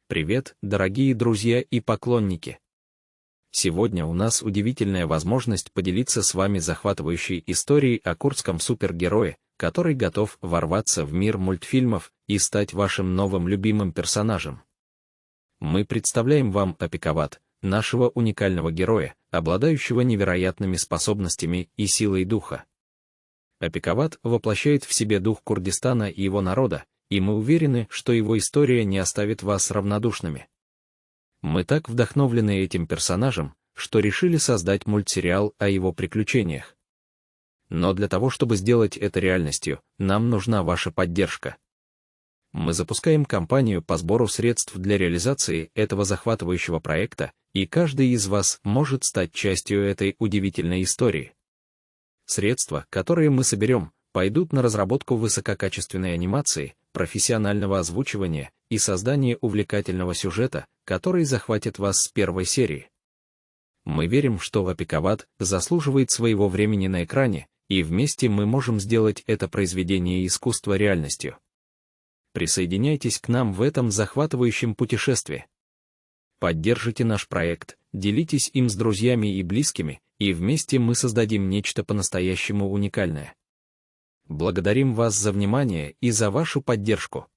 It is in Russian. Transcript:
Привет, дорогие друзья и поклонники! Сегодня у нас удивительная возможность поделиться с вами захватывающей историей о курдском супергерое, который готов ворваться в мир мультфильмов и стать вашим новым любимым персонажем. Мы представляем вам Опековат, нашего уникального героя, обладающего невероятными способностями и силой духа. Опековат воплощает в себе дух Курдистана и его народа, и мы уверены, что его история не оставит вас равнодушными. Мы так вдохновлены этим персонажем, что решили создать мультсериал о его приключениях. Но для того, чтобы сделать это реальностью, нам нужна ваша поддержка. Мы запускаем кампанию по сбору средств для реализации этого захватывающего проекта, и каждый из вас может стать частью этой удивительной истории. Средства, которые мы соберем, пойдут на разработку высококачественной анимации, профессионального озвучивания и создание увлекательного сюжета, который захватит вас с первой серии. Мы верим, что Опековат заслуживает своего времени на экране, и вместе мы можем сделать это произведение искусства реальностью. Присоединяйтесь к нам в этом захватывающем путешествии. Поддержите наш проект, делитесь им с друзьями и близкими, и вместе мы создадим нечто по-настоящему уникальное. Благодарим вас за внимание и за вашу поддержку.